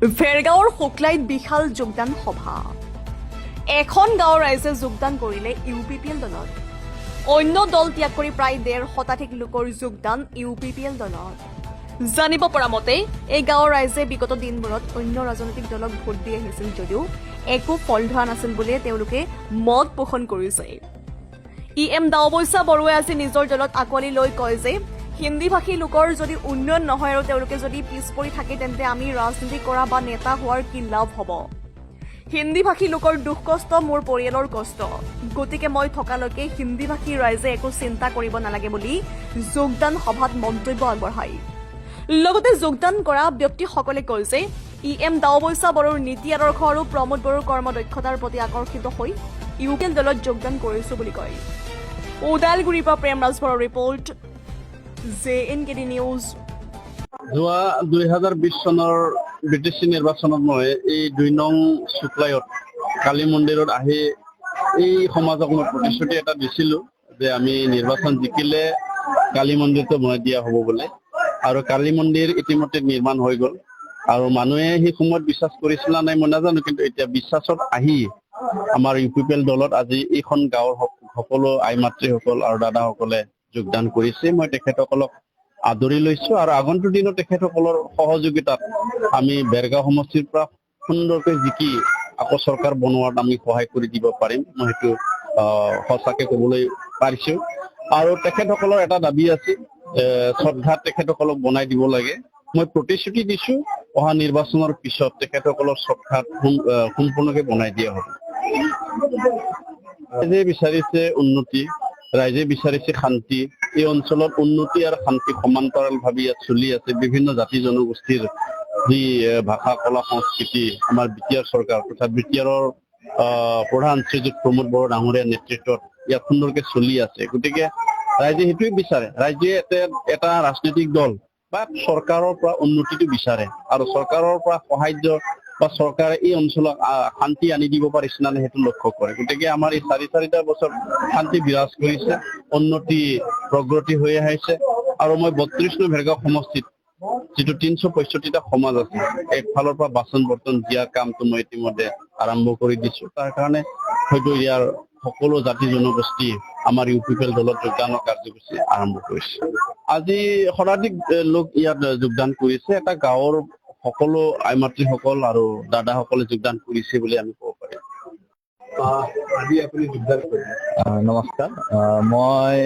ভেৰগাঁৱৰ শুক্লাইত বিশাল যোগদান সভা। এখন গাঁৱৰ ৰাইজে যোগদান কৰিলে UPPL দলত। অন্য দল ত্যাগ কৰি প্ৰায় 1.5 শতাধিক লোকৰ যোগদান UPPL দলত। জানিব পৰা মতে এই গাঁৱৰ ৰাইজে বিগত দিনবোৰত অন্য ৰাজনৈতিক দলক ভোট দি আহিছিল যদিও একো ফল ধৰা নাছিল বুলিয়ে তেওঁলোকে মত পোষণ কৰিছে। EM দাওবৈচা বৰুৱাই আজি নিজৰ দলত আঁকোৱালি লৈ কয় যে হিন্দীভাষী লোকৰ যদি উন্নয়ন নহয় আৰু তেওঁলোকে যদি পিছ পৰি থাকে তেন্তে আমি ৰাজনীতি কৰা বা নেতা হোৱাৰ কি লাভ হ'ব। হিন্দীভাষী লোকৰ দুখ কষ্ট মোৰ পৰিয়ালৰ কষ্ট, গতিকে মই থকালৈকে হিন্দীভাষী ৰাইজে একো চিন্তা কৰিব নালাগে বুলি যোগদান সভাত মন্তব্য আগবঢ়ায়। লগতে যোগদান কৰা ব্যক্তিসকলে কয় যে EM দাওবৈচা বড়োৰ নীতি আদৰ্শ আৰু প্ৰমোদ বড়োৰ কৰ্মদক্ষতাৰ প্ৰতি আকৰ্ষিত হৈ UPPL দলত যোগদান কৰিছো বুলি কয়। ওদালগুৰিৰ পৰা প্ৰেম ৰাজভৰৰ ৰিপৰ্ট, JNKD নিউজ। যোৱা 2020 চনৰ BTC নিৰ্বাচনত মই এই 2 নং শুক্লায়ত কালী মন্দিৰত আহি এই সমাজক মই প্ৰতিশ্ৰুতি এটা দিছিলো যে আমি নিৰ্বাচন জিকিলে কালী মন্দিৰটো বনাই দিয়া হ'ব বুলি, আৰু কালী মন্দিৰ ইতিমধ্যে নিৰ্মাণ হৈ গ'ল। আৰু মানুহে সেই সময়ত বিশ্বাস কৰিছিল না নাই মই নাজানো, কিন্তু এতিয়া বিশ্বাসত আহি আমাৰ UPPL দলত আজি এইখন গাঁৱৰ সকলো আই মাতৃসকল আৰু দাদাসকলে যোগদান কৰিছে। মই তেখেতসকলক আদৰি লৈছো আৰু আগন্তুক দিনত তেখেতসকলৰ সহযোগিতাত আমি বেৰগাঁও সমষ্টিৰ পৰা সুন্দৰকৈ জিকি আকৌ চৰকাৰ বনোৱাত আমি সহায় কৰি দিব পাৰিম, মই সেইটো সঁচাকে ক'বলৈ পাৰিছো। আৰু তেখেতসকলৰ এটা দাবী আছে, শ্ৰদ্ধাত তেখেতসকলক বনাই দিব লাগে। মই প্ৰতিশ্ৰুতি দিছো অহা নিৰ্বাচনৰ পিছত তেখেতসকলৰ শ্ৰদ্ধাত সম্পূৰ্ণকে বনাই দিয়া হ'ব। ৰাইজে বিচাৰিছে উন্নতি, ৰাইজে বিচাৰিছে শান্তি। এই অঞ্চলত উন্নতি আৰু শান্তি সমান্তৰালভাৱে ইয়াত চলি আছে। বিভিন্ন জাতি জনগোষ্ঠীৰ যি ভাষা কলা সংস্কৃতি আমাৰ BTR চৰকাৰ তথা BTRৰ প্ৰধান শ্ৰীযুত প্ৰমোদ বড়ো ডাঙৰীয়াৰ নেতৃত্বত ইয়াত সুন্দৰকে চলি আছে। গতিকে ৰাইজে সেইটোৱে বিচাৰে, ৰাইজে এটা ৰাজনৈতিক দল বা চৰকাৰৰ পৰা উন্নতিটো বিচাৰে আৰু চৰকাৰৰ পৰা সাহায্য বা চৰকাৰে এই অঞ্চলত শান্তি আনি দিব পাৰিছে নে সেইটো লক্ষ্য কৰে। গতিকে আমাৰ এই 4-4টা বছৰ শান্তি বিৰাজ কৰিছে, উন্নতি প্ৰগতি হৈ আহিছে। আৰু মই 32 নং ভেৰগাঁও সমষ্টিত যিটো 365টা সমাজ আছে, একফালৰ পৰা বাচন বৰ্তন দিয়াৰ কামটো মই ইতিমধ্যে আৰম্ভ কৰি দিছো। তাৰ কাৰণে হয়তো ইয়াৰ সকলো জাতি জনগোষ্ঠী আমাৰ UPPL দলত যোগদানৰ কাৰ্যসূচী আৰম্ভ কৰিছে। আজি শতাধিক লোক ইয়াত যোগদান কৰিছে। এটা গাঁৱৰ সকলো আই মাতৃসকল আৰু দাদাসকলে যোগদান কৰিছে বুলি আমি ক'ব পাৰিম। আজি আপুনি যোগদান কৰিছে। নমস্কাৰ, মই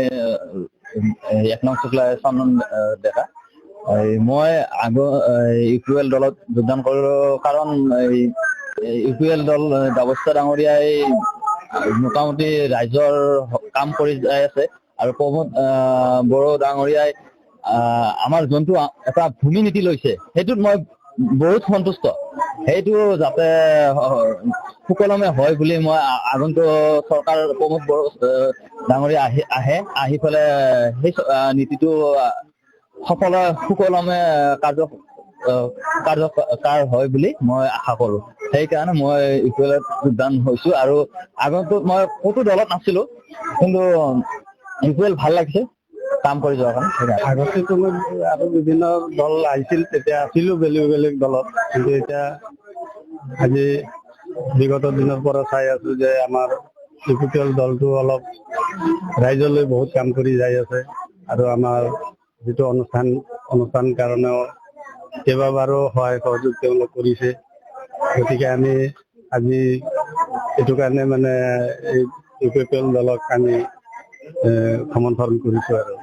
1 নং শুক্লা চন্দন ডেকা। মই UPPL দলত যোগদান কৰিলো কাৰণ UPPL দল দাবৈচা ডাঙৰীয়াই মোটামুটি ৰাইজৰ কাম কৰি যাই আছে আৰু প্ৰমোদ বড়ো ডাঙৰীয়াই আমাৰ যোনটো এটা ভূমি নীতি লৈছে সেইটোত মই বহুত সন্তুষ্ট। সেইটো যাতে সুকলমে হয় বুলি মই আগন্তুক চৰকাৰ প্ৰমোদ বড়ো ডাঙৰীয়া আহি পেলাই সেই নীতিটো সুকলমে কাৰ্যকাৰ হয় বুলি মই আশা কৰো। সেইকাৰণে মই UPPLত যোগদান হৈছো আৰু আগন্তুক মই ক'তো দলত নাছিলো, কিন্তু UPPL ভাল লাগিছে কাম কৰি যোৱাৰ কাৰণে। আগতেতো মই আৰু বিভিন্ন দল আহিছিল, তেতিয়া আছিলো বেলেগ বেলেগ দলত, কিন্তু এতিয়া আজি বিগত দিনৰ পৰা চাই আছো যে আমাৰ UPPL দলটো অলপ ৰাইজলৈ বহুত কাম কৰি যাই আছে। আৰু আমাৰ যিটো অনুষ্ঠান কাৰণেও কেইবাবাৰো সহায় সহযোগ তেওঁলোক কৰিছে। গতিকে আমি আজি এইটো কাৰণে মানে এই UPPL দলক আমি সমৰ্থন কৰিছো আৰু